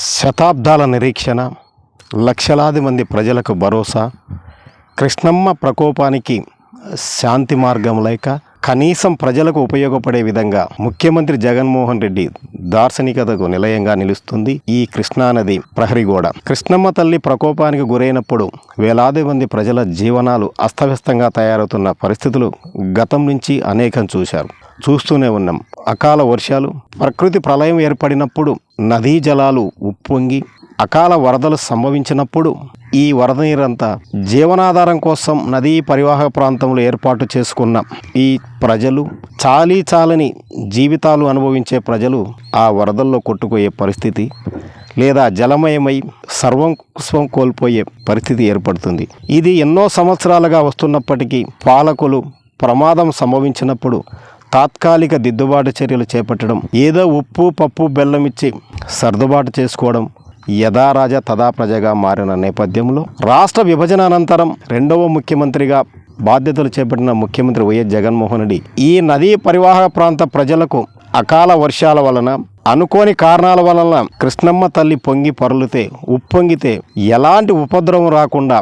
శతాబ్దాల నిరీక్షణ, లక్షలాది మంది ప్రజలకు భరోసా, కృష్ణమ్మ ప్రకోపానికి శాంతి మార్గం లేక కనీసం ప్రజలకు ఉపయోగపడే విధంగా ముఖ్యమంత్రి జగన్మోహన్ రెడ్డి దార్శనికతకు నిలయంగా నిలుస్తుంది ఈ కృష్ణానది ప్రహరీ గోడ. కృష్ణమ్మ తల్లి ప్రకోపానికి గురైనప్పుడు వేలాది మంది ప్రజల జీవనాలు అస్తవ్యస్తంగా తయారవుతున్న పరిస్థితులు గతం నుంచి అనేకం చూస్తూనే ఉన్నాం. అకాల వర్షాలు, ప్రకృతి ప్రళయం ఏర్పడినప్పుడు నదీ జలాలు ఉప్పొంగి అకాల వరదలు సంభవించినప్పుడు ఈ వరద నీరంతా జీవనాధారం కోసం నదీ పరివాహక ప్రాంతంలో ఏర్పాటు చేసుకున్న ఈ ప్రజలు, చాలని జీవితాలు అనుభవించే ప్రజలు ఆ వరదల్లో కొట్టుకుపోయే పరిస్థితి లేదా జలమయమై సర్వస్వం కోల్పోయే పరిస్థితి ఏర్పడుతుంది. ఇది ఎన్నో సంవత్సరాలుగా వస్తున్నప్పటికీ పాలకులు ప్రమాదం సంభవించినప్పుడు తాత్కాలిక దిద్దుబాటు చర్యలు చేపట్టడం, ఏదో ఉప్పు పప్పు బెల్లం ఇచ్చి సర్దుబాటు చేసుకోవడం యథా రాజా తదా ప్రజగా మారిన నేపథ్యంలో రాష్ట్ర విభజన అనంతరం రెండవ ముఖ్యమంత్రిగా బాధ్యతలు చేపట్టిన ముఖ్యమంత్రి వైఎస్ జగన్మోహన్ రెడ్డి ఈ నదీ పరివాహక ప్రాంత ప్రజలకు అకాల వర్షాల వలన, అనుకోని కారణాల వలన కృష్ణమ్మ తల్లి పొంగి పొరలితే, ఉప్పొంగితే ఎలాంటి ఉపద్రవం రాకుండా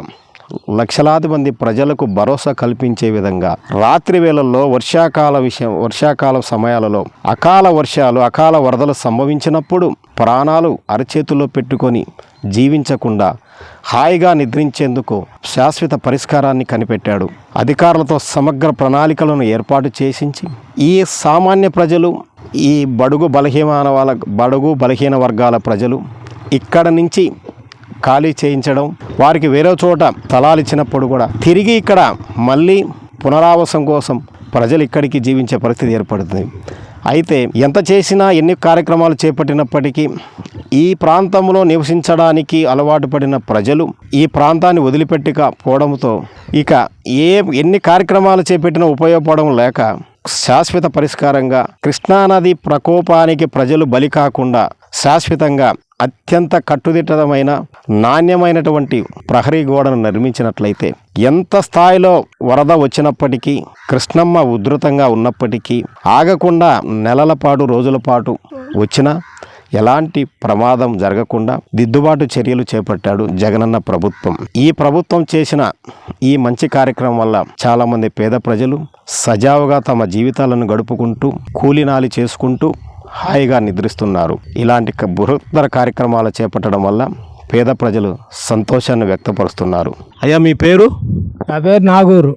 లక్షలాది మంది ప్రజలకు భరోసా కల్పించే విధంగా రాత్రి వేళల్లో వర్షాకాల సమయాలలో అకాల వర్షాలు, అకాల వరదలు సంభవించినప్పుడు ప్రాణాలు అరచేతుల్లో పెట్టుకొని జీవించకుండా హాయిగా నిద్రించేందుకు శాశ్వత పరిష్కారాన్ని కనిపెట్టాడు. అధికారులతో సమగ్ర ప్రణాళికలను ఏర్పాటు చేసించి ఈ సామాన్య ప్రజలు, ఈ బడుగు బలహీన వర్గాల ప్రజలు ఇక్కడ నుంచి ఖాళీ చేయించడం, వారికి వేరే చోట స్థలాలు ఇచ్చినప్పుడు కూడా తిరిగి ఇక్కడ మళ్ళీ పునరావాసం కోసం ప్రజలు ఇక్కడికి జీవించే పరిస్థితి ఏర్పడుతుంది. అయితే ఎంత చేసినా, ఎన్ని కార్యక్రమాలు చేపట్టినప్పటికీ ఈ ప్రాంతంలో నివసించడానికి అలవాటు పడిన ప్రజలు ఈ ప్రాంతాన్ని వదిలిపెట్టకపోవడంతో ఇక ఎన్ని కార్యక్రమాలు చేపట్టినా ఉపయోగపడడం లేక శాశ్వత పరిష్కారంగా కృష్ణానది ప్రకోపానికి ప్రజలు బలి కాకుండా శాశ్వతంగా అత్యంత కట్టుదిట్టమైన నాణ్యమైనటువంటి ప్రహరీ గోడను నిర్మించినట్లయితే ఎంత స్థాయిలో వరద వచ్చినప్పటికీ, కృష్ణమ్మ ఉధృతంగా ఉన్నప్పటికీ ఆగకుండా నెలల పాటు, రోజుల పాటు వచ్చినా ఎలాంటి ప్రమాదం జరగకుండా దిద్దుబాటు చర్యలు చేపట్టాడు జగనన్న ప్రభుత్వం. ఈ ప్రభుత్వం చేసిన ఈ మంచి కార్యక్రమం వల్ల చాలామంది పేద ప్రజలు సజావుగా తమ జీవితాలను గడుపుకుంటూ, కూలినాలి చేసుకుంటూ హాయిగా నిద్రిస్తున్నారు. ఇలాంటి బృహత్తర కార్యక్రమాలు చేపట్టడం వల్ల పేద ప్రజలు సంతోషాన్ని వ్యక్తపరుస్తున్నారు. అయ్యా, మీ పేరు? నా పేరు నాగూరు.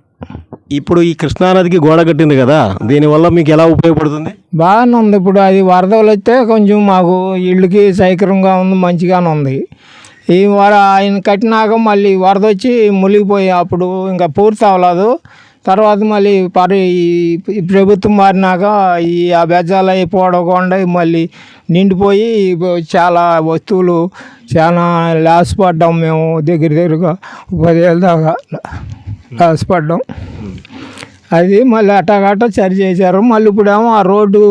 ఇప్పుడు ఈ కృష్ణానదికి గోడ కట్టింది కదా, దీనివల్ల మీకు ఎలా ఉపయోగపడుతుంది? బాగానే ఉంది. ఇప్పుడు అది వరదలు వస్తే కొంచెం మాకు ఇళ్ళకి సౌకర్యంగా ఉంది, మంచిగానే ఉంది. ఈ ఆయన కట్టినాక మళ్ళీ వరద వచ్చి మునిగిపోయి అప్పుడు ఇంకా పూర్తి అవ్వలేదు. తర్వాత మళ్ళీ ఈ ప్రభుత్వం మారినాక ఆ బెజ్జాలు అయిపోవకుండా మళ్ళీ నిండిపోయి చాలా వస్తువులు చాలా లాస్ పడ్డాం. మేము దగ్గరగా 10 ఏళ్ళ దాకా లాస్ పడ్డాం. అది మళ్ళీ అట్టాగట్ట సరి చేశారు. మళ్ళీ ఇప్పుడేమో ఆ రోడ్డు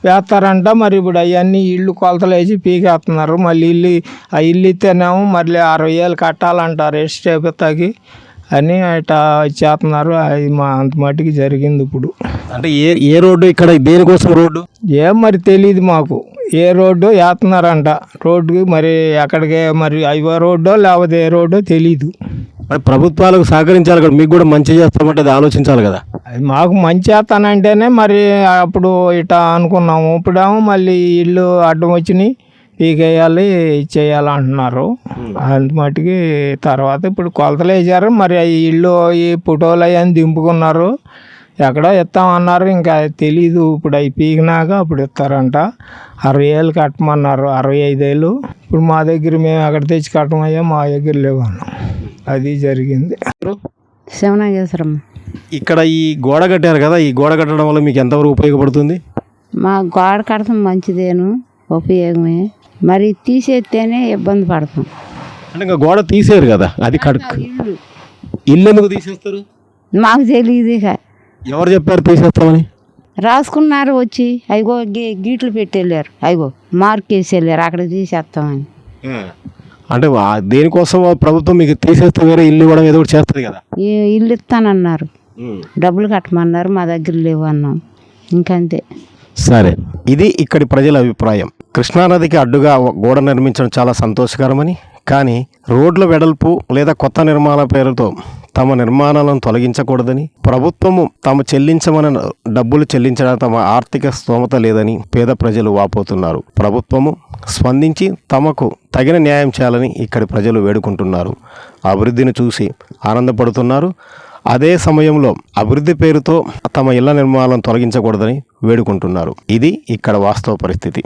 వేస్తారంట. మరి ఇప్పుడు అవన్నీ ఇల్లు కొలతలు వేసి పీకేస్తున్నారు. మళ్ళీ ఇల్లు ఇస్తేనేమో మళ్ళీ 60 ఏళ్ళు కట్టాలంట రిజిస్టర్ అని అట్లా చేస్తున్నారు. అది అంత మట్టికి జరిగింది. ఇప్పుడు అంటే ఏ రోడ్డు ఇక్కడ దేనికోసం రోడ్డు ఏం మరి తెలియదు మాకు. ఏ రోడ్డు వేస్తున్నారంట. రోడ్డుకి మరి ఎక్కడికే మరి అయ్యో రోడ్డో లేకపోతే ఏ రోడ్డో తెలీదు. మరి ప్రభుత్వాలకు సహకరించాలి కదా, మీకు కూడా మంచి చేస్తామంటే అది ఆలోచించాలి కదా. అది మాకు మంచి చేస్తానంటేనే మరి అప్పుడు ఇట్లా అనుకున్నాము. ఇప్పుడేమో మళ్ళీ ఇల్లు అడ్డం వచ్చినాయి, పీకేయాలి చేయాలంటున్నారు. అంత మట్టుకి తర్వాత ఇప్పుడు కొలతలు వేసారు. మరి ఇల్లు ఈ ఫోటోలు అవన్నీ దింపుకున్నారు. ఎక్కడో ఇస్తామన్నారు, ఇంకా తెలీదు. ఇప్పుడు అవి పీకినాక అప్పుడు ఇస్తారంట. 60 ఏళ్ళు కట్టమన్నారు, 65 ఏళ్ళు. ఇప్పుడు మా దగ్గర మేము అక్కడ తెచ్చి కట్టమయ్యా, మా దగ్గర లేవు అన్నాం. అది జరిగింది. శివనాగేశ్వరమ్మ. ఇక్కడ ఈ గోడ కట్టారు కదా, ఈ గోడ కట్టడం వల్ల మీకు ఎంతవరకు ఉపయోగపడుతుంది? మా గోడ కడతాం మంచిదేను, ఉపయోగమే. మరి తీసేస్తేనే ఇబ్బంది పడతాం. అంటే ఇంకా గోడ తీసేరు కదా, అది ఇల్లు ఎందుకు తీసేస్తారు? మాకు తెలియదు. ఇక ఎవరు చెప్పారు తీసేస్తామని? రాసుకున్నారు వచ్చి, అయ్యో గీట్లు పెట్టి వెళ్ళారు, అయ్యో మార్క్ వేసి వెళ్ళారు, అక్కడ తీసేస్తామని. అంటే దేనికోసం ప్రభుత్వం మీకు తీసేస్తే వేరే ఇల్లు కూడా ఏదో ఒకటి చేస్తుంది కదా. ఇల్లు ఇస్తానన్నారు, డబ్బులు కట్టమన్నారు, మా దగ్గర లేవు అన్నాం. ఇంకంతే. సరే, ఇది ఇక్కడి ప్రజల అభిప్రాయం. కృష్ణానదికి అడ్డుగా గోడ నిర్మించడం చాలా సంతోషకరమని, కానీ రోడ్ల వెడల్పు లేదా కొత్త నిర్మాణ పేరుతో తమ నిర్మాణాలను తొలగించకూడదని, ప్రభుత్వము తమ చెల్లించమని డబ్బులు చెల్లించడానికి తమ ఆర్థిక స్తోమత లేదని పేద ప్రజలు వాపోతున్నారు. ప్రభుత్వము స్పందించి తమకు తగిన న్యాయం చేయాలని ఇక్కడి ప్రజలు వేడుకుంటున్నారు. అభివృద్ధిని చూసి ఆనందపడుతున్నారు. అదే సమయంలో అభివృద్ధి పేరుతో తమ ఇళ్ల నిర్మాణాలను తొలగించకూడదని వేడుకుంటున్నారు. ఇది ఇక్కడ వాస్తవ పరిస్థితి.